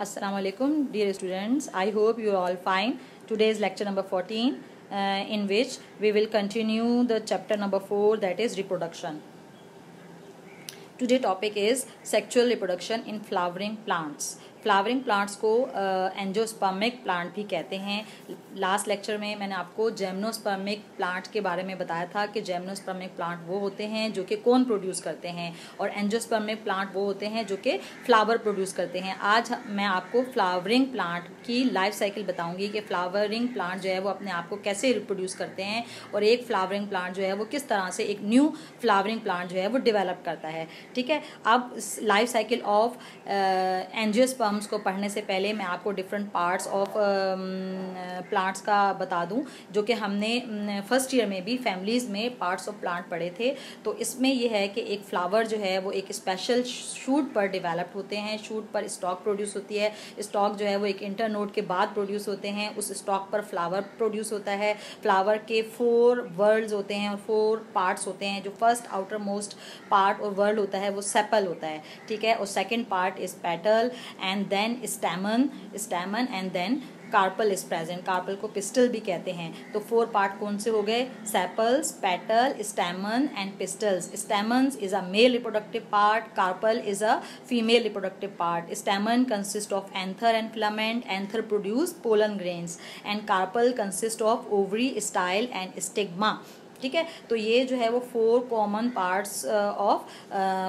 Assalamu alaikum, dear students. I hope you are all fine. Today is lecture number 14, in which we will continue the chapter number 4, that is reproduction. Today topic is sexual reproduction in flowering plants. Flowering plants को angiospermic plant भी कहते हैं. Last lecture में मैंने आपको जिम्नोस्पर्मिक plant के बारे में बताया था कि जिम्नोस्पर्मिक प्लांट वो होते हैं जो कि कोन प्रोड्यूस करते हैं और एंजियोस्पर्मिक प्लांट वो होते हैं जो कि फ्लावर प्रोड्यूस करते हैं. आज मैं आपको फ्लावरिंग प्लांट की लाइफ साइकिल बताऊंगी कि फ्लावरिंग प्लांट जो है वो अपने आप को कैसे रिप्रोड्यूस करते हैं और एक फ्लावरिंग प्लांट जो है वो किस तरह से एक न्यू फ्लावरिंग प्लांट जो है वो डेवलप करता है. ठीक है, अब लाइफ साइकिल ऑफ एंजियोस्पर्म को पढ़ने से पहले मैं आपको डिफरेंट पार्ट्स ऑफ प्लांट्स का बता दूं जो कि हमने फर्स्ट ईयर में भी फैमिलीज में पार्ट्स ऑफ प्लांट पढ़े थे. तो इसमें यह है कि एक फ्लावर जो है वो एक स्पेशल शूट पर डेवलप होते हैं. शूट पर स्टॉक प्रोड्यूस होती है. स्टॉक जो है वो एक इंटरनोड के बाद प्रोड्यूस होते हैं. उस स्टॉक पर फ्लावर प्रोड्यूस होता है. फ्लावर के 4 वर्ल्ड्स होते हैं और 4 पार्ट्स होते हैं. जो फर्स्ट आउटर मोस्ट पार्ट और वर्ल्ड होता है वो सेपल होता है. ठीक है, और second part is petal and then stamen and then carpel is present. Carpel को पिस्टल भी कहते हैं. तो 4 पार्ट कौन से हो गए? Sepals, petal, stamen and pistils. Stamens is a male reproductive part. Carpel is a female reproductive part. Stamen consist of anther and filament. Anther produce pollen grains and carpel consist of ovary, style and stigma. ठीक है, तो ये जो है वो 4 common parts of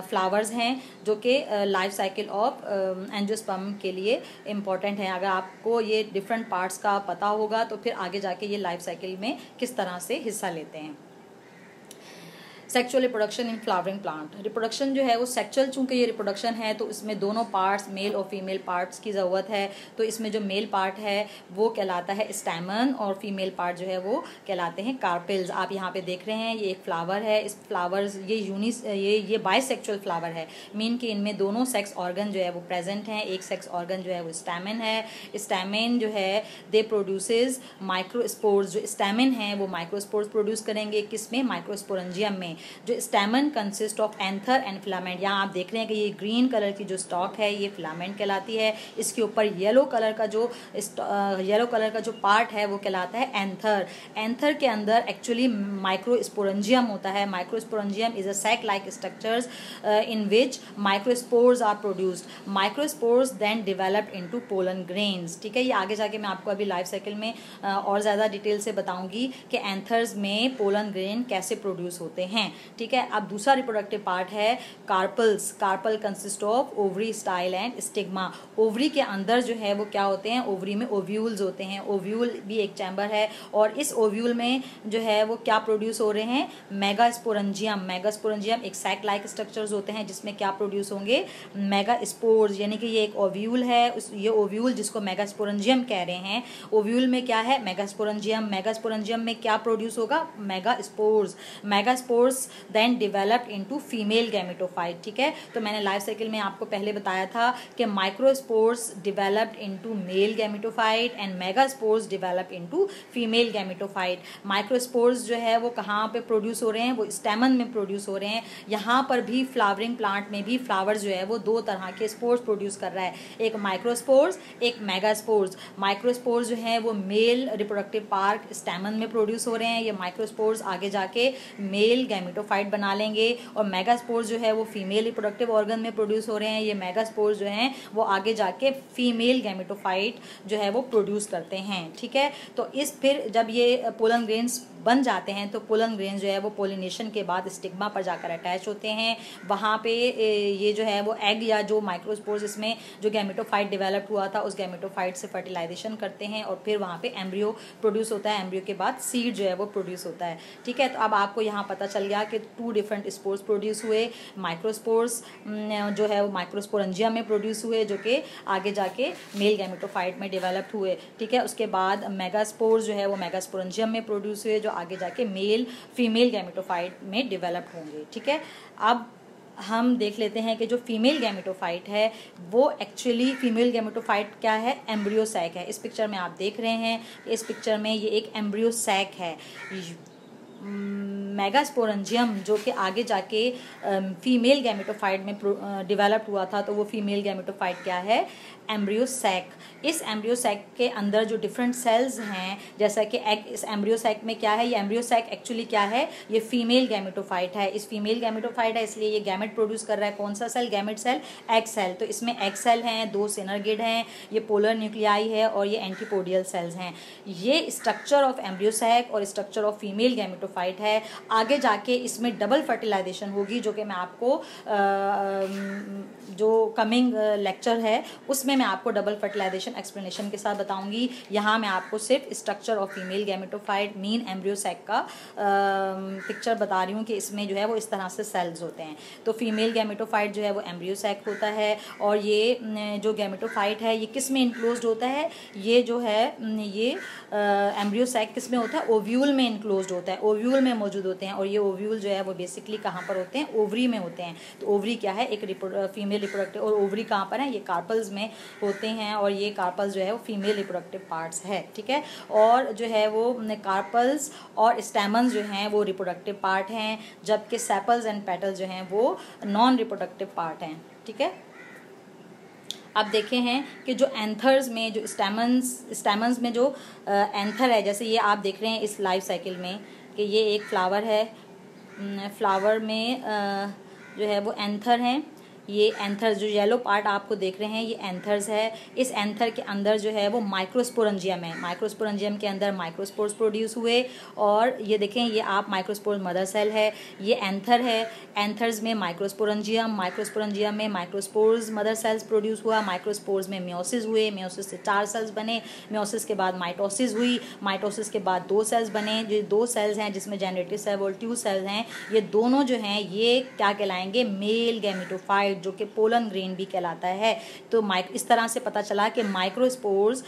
flowers हैं जो कि लाइफ साइकिल ऑफ एंजियोस्पर्म के लिए इम्पॉर्टेंट है. अगर आपको ये डिफरेंट पार्ट्स का पता होगा तो फिर आगे जाके ये लाइफ साइकिल में किस तरह से हिस्सा लेते हैं. Sexual reproduction in flowering plant. Reproduction जो है वो सेक्सुअल, चूंकि ये रिप्रोडक्शन है तो इसमें दोनों पार्ट्स मेल और फीमेल पार्ट्स की ज़रूरत है. तो इसमें जो मेल पार्ट है वो कहलाता है स्टैमन और फीमेल पार्ट जो है वो कहलाते हैं कार्पेल्स. आप यहाँ पे देख रहे हैं ये एक फ्लावर है. इस फ्लावर्स ये बाइसेक्सुअल फ्लावर है. मीन कि इनमें दोनों सेक्स ऑर्गन जो है वो प्रेजेंट हैं. एक सेक्स ऑर्गन जो है वो स्टैमन है. स्टैमन जो है दे प्रोड्यूसेस माइक्रोस्पोर्स. जो स्टैमन है वो माइक्रोस्पोर्स प्रोड्यूस करेंगे. किसमें? माइक्रोस्पोरेंजियम में. जो stamen consist of anther and filament. यहाँ आप देख रहे हैं कि ये ग्रीन कलर की जो स्टॉक है ये फिलामेंट कहलाती है. इसके ऊपर येलो कलर का जो पार्ट है वो कहलाता है एंथर. एंथर के अंदर एक्चुअली माइक्रोस्पोरेंजियम होता है. Microsporangium is a sac like structures in which microspores are produced. Microspores then developed into pollen grains. ठीक है, ये आगे जाके मैं आपको अभी लाइफ साइकिल में और ज़्यादा डिटेल से बताऊंगी कि एंथर्स में पोलन ग्रेन कैसे प्रोड्यूस होते हैं. ठीक है, अब दूसरा रिप्रोडक्टिव पार्ट है carpels. Carpel consist of ovary, style and stigma. Ovary के अंदर जो है वो क्या होते हैं? ओवरी में ओव्यूल्स होते हैं. ओव्यूल भी एक चैम्बर है और इस ओव्यूल में जो है वो क्या प्रोड्यूस हो रहे हैं? मेगास्पोरेंजियम. मेगास्पोरेंजियम एक सैक लाइक स्ट्रक्चर्स होते हैं जिसमें क्या प्रोड्यूस होंगे? मेगास्पोर्स. यानी कि ये एक ओव्यूल है. ये ओव्यूल जिसको मेगास्पोरेंजियम कह रहे हैं, ओव्यूल में क्या है? मेगास्पोरेंजियम. मेगास्पोरेंजियम में क्या प्रोड्यूस होगा? Megaspores. Megaspores then developed into female gametophyte. ठीक है, तो मैंने लाइफ साइकिल में आपको पहले बताया था कि microspores developed into male gametophyte and megaspores developed into female gametophyte. Microspores जो है वो कहाँ पे प्रोड्यूस हो रहे हैं? वो स्टैमन में प्रोड्यूस हो रहे हैं. यहाँ पर भी फ्लावरिंग प्लांट में भी फ्लावर जो है वो 2 तरह के स्पोर्स प्रोड्यूस कर रहा है. एक माइक्रोस्पोर्स, एक मेगास्पोर्स. माइक्रोस्पोर्स जो है वो मेल रिप्रोडक्टिव पार्ट स्टैमन में प्रोड्यूस हो रहे हैं. ये माइक्रोस्पोर्स आगे जाके मेल गैमेटोफाइट बना लेंगे और मेगास्पोर्स जो है वो फीमेल रिप्रोडक्टिव ऑर्गन में प्रोड्यूस हो रहे हैं. ये मेगास्पोर्स जो हैं वो आगे जाके फीमेल गैमेटोफाइट जो है वो प्रोड्यूस करते हैं. ठीक है, तो इस फिर जब ये पोलन ग्रेन्स बन जाते हैं तो पोलन ग्रेन जो है वो पोलिनेशन के बाद स्टिग्मा पर जाकर अटैच होते हैं. वहाँ पे ये जो है वो एग या जो माइक्रोस्पोर्स इसमें जो गैमेटोफाइट डेवलप हुआ था उस गैमेटोफाइट से फर्टिलाइजेशन करते हैं और फिर वहाँ पे एम्ब्रियो प्रोड्यूस होता है. एम्ब्रियो के बाद सीड जो है वो प्रोड्यूस होता है. ठीक है, तो अब आपको यहाँ पता चल गया कि 2 डिफरेंट स्पोर्स प्रोड्यूस हुए. माइक्रोस्पोर्स जो है वो माइक्रोस्पोरेंजियम में प्रोड्यूस हुए जो कि आगे जाके मेल गैमेटोफाइट में डेवलप्ड हुए. ठीक है, उसके बाद मेगास्पोर्स जो है वो मेगास्पोरेंजियम में प्रोड्यूस हुए जो आगे जाके मेल फीमेल गैमेटोफाइट में डेवलप होंगे. ठीक है, अब हम देख लेते हैं कि जो फीमेल गैमेटोफाइट है वो एक्चुअली फीमेल गैमेटोफाइट क्या है? एम्ब्रियो सैक है. इस पिक्चर में आप देख रहे हैं, इस पिक्चर में ये एक एम्ब्रियो सैक है. मेगास्पोरेंजियम जो कि आगे जाके फीमेल गैमेटोफाइट में डेवलप हुआ था, तो वो फीमेल गैमेटोफाइट क्या है, एम्ब्रियो सैक। इस एम्ब्रियो सैक के अंदर जो डिफरेंट सेल्स हैं, जैसा कि एग, इस एम्ब्रियो सैक में क्या है, ये एम्ब्रियो सैक एक्चुअली क्या है, ये फीमेल गैमेटोफाइट है। इस फीमेल गैमेटोफाइट है इसलिए ये गैमेट प्रोड्यूस कर रहा है। कौन सा cell, gamete cell, egg cell. तो इसमें एग सेल हैं, 2 सिनर्गिड हैं, ये पोलर न्यूक्लियाई है और ये एंटीपोडियल सेल्स हैं। ये स्ट्रक्चर ऑफ एम्ब्रियो सैक और स्ट्रक्चर ऑफ फीमेल गैमेटोफाइट है। आगे जाके इसमें डबल फर्टिलाइजेशन होगी, जो कि मैं आपको जो कमिंग लेक्चर है उसमें मैं आपको डबल फर्टिलाइजेशन एक्सप्लेनेशन के साथ बताऊंगी। यहाँ मैं आपको सिर्फ structure of female gametophyte mean embryo sac का पिक्चर बता रही हूँ कि इसमें जो है वो इस तरह से सेल्स होते हैं। तो फीमेल गैमेटोफाइट जो है वो एम्ब्रियो सैक होता है। और ये जो गैमेटोफाइट है ये किस में इनक्लोज्ड होता है, ये जो है ये एम्ब्रियो सैक किस में होता है, ओव्यूल में इनक्लोज्ड होता है, ओव्यूल में मौजूद होते हैं। और ये ओव्यूल जो है वो बेसिकली कहाँ पर होते हैं, ओवरी में होते हैं। तो ओवरी क्या है, एक फीमेल रिप्रोडक्टिव, और ओवरी कहाँ पर है, ये कार्पल्स में होते हैं। और ये कार्पल्स जो है वो फीमेल रिप्रोडक्टिव पार्ट्स है, ठीक है। और जो है वो कार्पल्स और स्टैमन्स जो हैं वो रिप्रोडक्टिव पार्ट हैं, जबकि सेपल्स एंड पेटल्स जो हैं वो नॉन रिप्रोडक्टिव पार्ट हैं, ठीक है। आप देखे हैं कि जो एंथर्स में जो स्टैमन्स में जो एंथर है, जैसे ये आप देख रहे हैं इस लाइफ साइकिल में कि ये एक फ्लावर है, फ्लावर में जो है वो एंथर हैं। ये एंथर्स जो येलो पार्ट आपको देख रहे हैं ये एंथर्स है। इस एंथर के अंदर जो है वो माइक्रोस्पोरेंजियम है। माइक्रोस्पोरेंजियम के अंदर माइक्रोस्पोर्स प्रोड्यूस हुए। और ये देखें, ये आप माइक्रोस्पोर्स मदर सेल है, ये एंथर है। एंथर्स में माइक्रोस्पोरेंजियम, माइक्रोस्पोरेंजियम में माइक्रोस्पोर्स मदर सेल्स प्रोड्यूस हुआ। माइक्रोस्पोर्स में मियोसिस हुए, मियोसिस से 4 सेल्स बने, मियोसिस के बाद माइटोसिस हुई, माइटोसिस के बाद 2 सेल्स बने। जो 2 सेल्स हैं जिसमें जेनरेटिव सेल और ट्यूब सेल्स हैं, ये दोनों जो हैं ये क्या कहलाएंगे, मेल गैमेटोफाइट, जो कि पोलन ग्रेन भी कहलाता है। तो इस तरह से पता चला कि microspores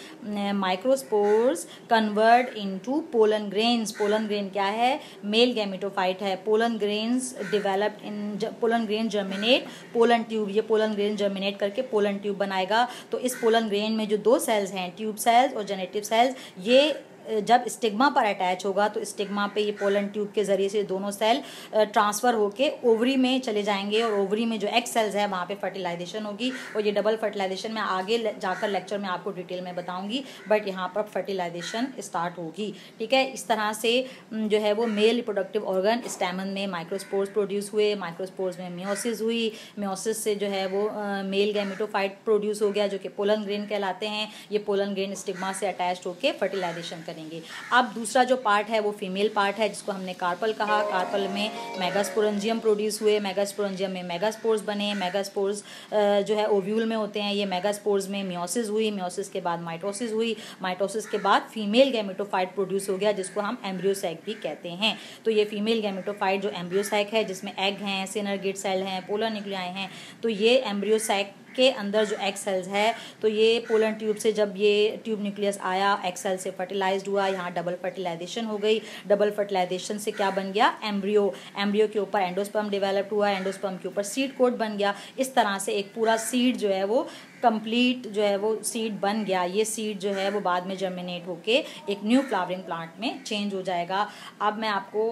convert into pollen grains. Pollen grain क्या है, मेल गैमेटोफाइट है। Pollen grains developed in, pollen grain germinate, pollen tube, ये पोलन ग्रेन जर्मिनेट करके पोलन ट्यूब बनाएगा। तो इस पोलन ग्रेन में जो 2 सेल्स हैं, ट्यूब सेल्स और जेनेटिव सेल्स, ये जब स्टिग्मा पर अटैच होगा तो स्टिग्मा पे ये पोलन ट्यूब के ज़रिए से दोनों सेल ट्रांसफ़र होके ओवरी में चले जाएंगे। और ओवरी में जो एग सेल्स है वहाँ पे फर्टिलाइजेशन होगी। और ये डबल फर्टिलाइजेशन मैं आगे जाकर लेक्चर में आपको डिटेल में बताऊंगी, बट यहाँ पर फर्टिलाइजेशन स्टार्ट होगी, ठीक है। इस तरह से जो है वो मेल रिप्रोडक्टिव ऑर्गन स्टैमन में माइक्रोस्पोर्स प्रोड्यूस हुए, माइक्रोस्पोर्स में मियोसिस हुई, मियोसिस से जो है वो मेल गैमेटोफाइट प्रोड्यूस हो गया, जो कि पोलन ग्रेन कहलाते हैं। ये पोलन ग्रेन स्टिग्मा से अटैच होकर फर्टिलाइजेशन करेंगे। अब दूसरा जो पार्ट है वो फीमेल पार्ट है, जिसको हमने कार्पल कहा। कार्पल में मेगास्पोरेंजियम प्रोड्यूस हुए, मेगास्पोरेंजियम में मेगास्पोर्स बने, मेगास्पोर्स जो है ओव्यूल में होते हैं। ये मेगास्पोर्स में मियोसिस हुई, मियोसिस के बाद माइटोसिस हुई, माइटोसिस के बाद फीमेल गैमेटोफाइट प्रोड्यूस हो गया, जिसको हम एम्ब्रियो सैक भी कहते हैं। तो ये फीमेल गैमेटोफाइट जो एम्ब्रियो सैक है, जिसमें एग हैं, सिनर्गिड सेल हैं, पोलर न्यूक्लियाई हैं, तो ये एम्ब्रियो सैक के अंदर जो एग सेल्स है, तो ये पोलन ट्यूब से जब ये ट्यूब न्यूक्लियस आया, एग सेल से फर्टिलाइज्ड हुआ, यहाँ डबल फर्टिलाइजेशन हो गई। डबल फर्टिलाइजेशन से क्या बन गया, एम्ब्रियो। एम्ब्रियो के ऊपर एंडोस्पर्म डेवलप हुआ, एंडोस्पर्म के ऊपर सीड कोट बन गया। इस तरह से एक पूरा सीड जो है वो कंप्लीट जो है वो सीड बन गया। ये सीड जो है वो बाद में जर्मिनेट होके एक न्यू फ्लावरिंग प्लांट में चेंज हो जाएगा। अब मैं आपको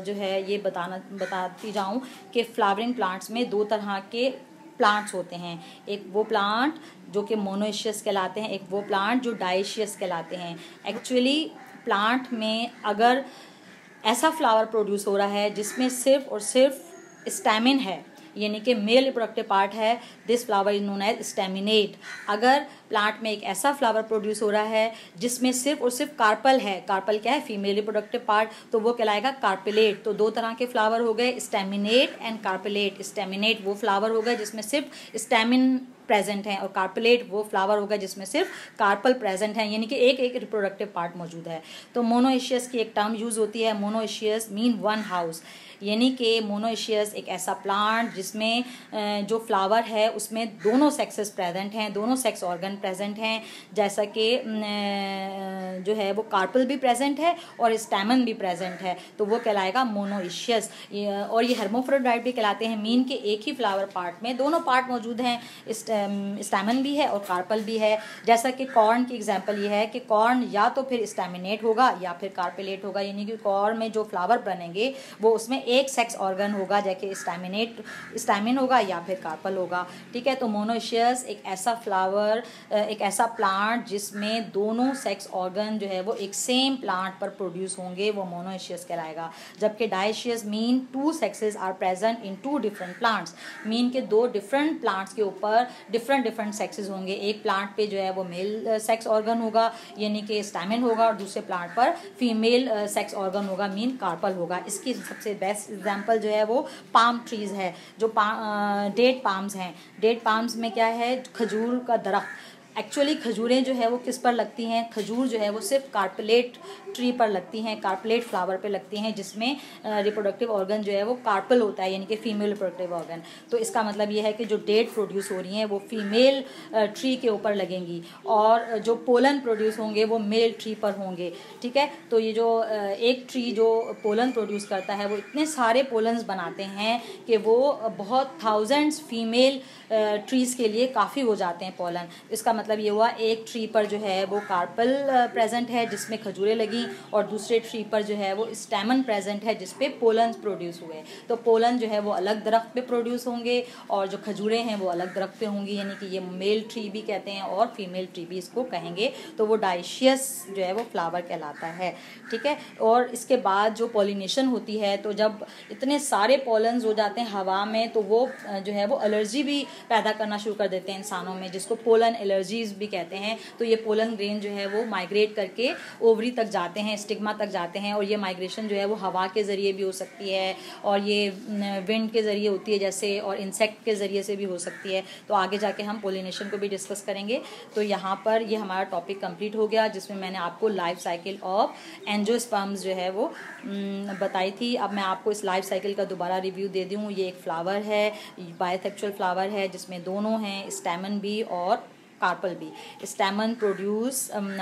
जो है ये बताती जाऊँ कि फ्लावरिंग प्लांट्स में 2 तरह के प्लांट्स होते हैं। एक वो प्लांट जो कि मोनोइशियस कहलाते हैं, एक वो प्लांट जो डाइशियस कहलाते हैं। एक्चुअली प्लांट में अगर ऐसा फ्लावर प्रोड्यूस हो रहा है जिसमें सिर्फ और सिर्फ स्टैमिन है, यानी कि मेल रिप्रोडक्टिव पार्ट है, this flower is known as staminate. अगर प्लांट में एक ऐसा फ्लावर प्रोड्यूस हो रहा है जिसमें सिर्फ और सिर्फ कार्पल है, कार्पल क्या है, फीमेल रिप्रोडक्टिव पार्ट, तो वो कहलाएगा कार्पेलेट। तो 2 तरह के फ्लावर हो गए, स्टेमिनेट एंड कार्पेलेट। स्टेमिनेट वो फ्लावर हो गए जिसमें सिर्फ स्टेमिन प्रेजेंट है, और कार्पेलेट वो फ्लावर होगा जिसमें सिर्फ कार्पल प्रेजेंट है, यानी कि एक रिप्रोडक्टिव पार्ट मौजूद है। तो मोनोइशियस की एक टर्म यूज होती है, मोनोइशियस मीन वन हाउस, यानी कि मोनोइशियस एक ऐसा प्लांट जिसमें जो फ्लावर है उसमें दोनों सेक्सेस प्रेजेंट हैं, दोनों सेक्स ऑर्गन प्रेजेंट हैं, जैसा कि जो है वो कार्पल भी प्रेजेंट है और स्टैमन भी प्रेजेंट है, तो वो कहलाएगा मोनोइशियस। और ये हर्माफ्रोडाइट भी कहलाते हैं, मीन के एक ही फ्लावर पार्ट में दोनों पार्ट मौजूद हैं, स्टैमन भी है और कार्पल भी है। जैसा कि कॉर्न की एग्जांपल ये है कि कॉर्न या तो फिर स्टैमिनेट होगा या फिर कार्पेलेट होगा, यानी कि कॉर्न में जो फ्लावर बनेंगे वो उसमें एक सेक्स ऑर्गन होगा, जैसे स्टैमिन होगा या फिर कार्पल होगा। ठीक है, तो मोनोइशियस एक ऐसा फ्लावर, एक ऐसा प्लांट जिसमें दोनों सेक्स ऑर्गन जो है वो एक सेम प्लांट पर प्रोड्यूस होंगे, वो मोनोइशियस कहलाएगा। जबकि dioecious mean two sexes are present in two different plants, mean के दो डिफरेंट प्लांट्स के ऊपर डिफरेंट सेक्सेस होंगे। एक प्लांट पे जो है वो मेल सेक्स ऑर्गन होगा यानी कि स्टैमिन होगा, और दूसरे प्लांट पर फीमेल सेक्स ऑर्गन होगा, मीन कार्पल होगा। इसकी सबसे बेस्ट एग्जांपल जो है वो पाम ट्रीज है, जो डेट पाम्स हैं। डेट पाम्स में क्या है, खजूर का दरख्त। एक्चुअली खजूरें जो है वो किस पर लगती हैं, खजूर जो है वो सिर्फ कार्पेलेट ट्री पर लगती हैं, कार्पेलेट फ्लावर पे लगती हैं, जिसमें रिप्रोडक्टिव ऑर्गन जो है वो कार्पल होता है, यानी कि फीमेल रिप्रोडक्टिव ऑर्गन। तो इसका मतलब ये है कि जो डेट प्रोड्यूस हो रही हैं वो फीमेल ट्री के ऊपर लगेंगी, और जो पोलन प्रोड्यूस होंगे वो मेल ट्री पर होंगे। ठीक है, तो ये जो एक ट्री जो पोलन प्रोड्यूस करता है वो इतने सारे पोलन्स बनाते हैं कि वो बहुत थाउजेंड्स फीमेल ट्रीज़ के लिए काफ़ी हो जाते हैं पोलन। इसका मतलब ये हुआ एक ट्री पर जो है वो कार्पल प्रेजेंट है जिसमें खजूरें लगी, और दूसरे ट्री पर जो है वो स्टैमन प्रेजेंट है जिसपे पोलन प्रोड्यूस हुए। तो पोलन जो है वो अलग दरख्त पे प्रोड्यूस होंगे और जो खजूरें हैं वो अलग दरख्त पे होंगी, यानी कि ये मेल ट्री भी कहते हैं और फीमेल ट्री भी इसको कहेंगे। तो वो डायशियस जो है वो फ्लावर कहलाता है। ठीक है, और इसके बाद जो पॉलिनेशन होती है, तो जब इतने सारे पोलन्स हो जाते हैं हवा में तो वो जो है वो एलर्जी भी पैदा करना शुरू कर देते हैं इंसानों में, जिसको पोलन एलर्जीज भी कहते हैं। तो ये पोलन ग्रेन जो है वो माइग्रेट करके ओवरी तक जाते हैं, स्टिग्मा तक जाते हैं, और ये माइग्रेशन जो है वो हवा के ज़रिए भी हो सकती है और ये विंड के ज़रिए होती है जैसे, और इंसेक्ट के ज़रिए से भी हो सकती है। तो आगे जाके हम पोलिनेशन को भी डिस्कस करेंगे। तो यहाँ पर ये हमारा टॉपिक कंप्लीट हो गया, जिसमें मैंने आपको लाइफ साइकिल ऑफ एंजियोस्पर्म्स जो है वो बताई थी। अब मैं आपको इस लाइफ साइकिल का दोबारा रिव्यू दे दूँ। ये एक फ्लावर है, बायसेक्सुअल फ्लावर है, जिसमें दोनों हैं, स्टैमन भी और कार्पल भी। Stamen produce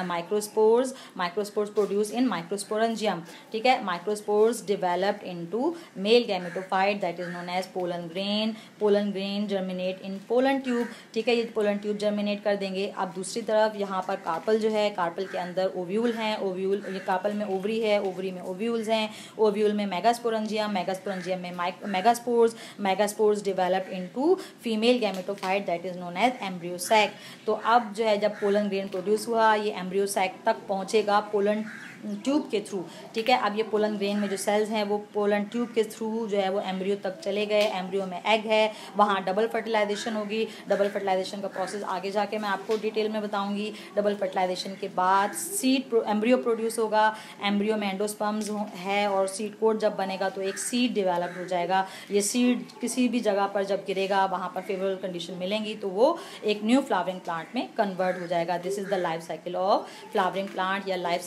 microspores, microspores produce in microsporangium. ठीक है, microspores developed into male gametophyte that is known as pollen grain. Pollen grain germinate in pollen tube. ठीक है, ये पोलन ट्यूब जर्मिनेट कर देंगे। अब दूसरी तरफ यहाँ पर कार्पल जो है, कार्पल के अंदर ओव्यूल हैं, ओव्यूल, ये कार्पल में ओवरी है, ओवरी में ओव्यूल्स हैं, ओव्यूल में मेगास्पोरेंजियम, मेगास्पोरेंजियम में megaspores, megaspores developed into female gametophyte that is known as embryo sac. तो अब जो है जब पोलन ग्रेन प्रोड्यूस हुआ, ये एम्ब्रियो सैक तक पहुंचेगा पोलन ट्यूब के थ्रू। ठीक है, अब ये पोलन ग्रेन में जो सेल्स हैं वो पोलन ट्यूब के थ्रू जो है वो एम्ब्रियो तक चले गए। एम्ब्रियो में एग है, वहाँ डबल फर्टिलाइजेशन होगी। डबल फर्टिलाइजेशन का प्रोसेस आगे जाके मैं आपको डिटेल में बताऊंगी। डबल फर्टिलाइजेशन के बाद सीड एम्ब्रियो प्रोड्यूस होगा। एम्ब्रियो में एंडोस्पर्म्स है और सीड कोट जब बनेगा तो एक सीड डेवलप हो जाएगा। ये सीड किसी भी जगह पर जब गिरेगा वहाँ पर फेवरेबल कंडीशन मिलेंगी तो वो एक न्यू फ्लावरिंग प्लांट में कन्वर्ट हो जाएगा। This is the life cycle of flowering plant या लाइफ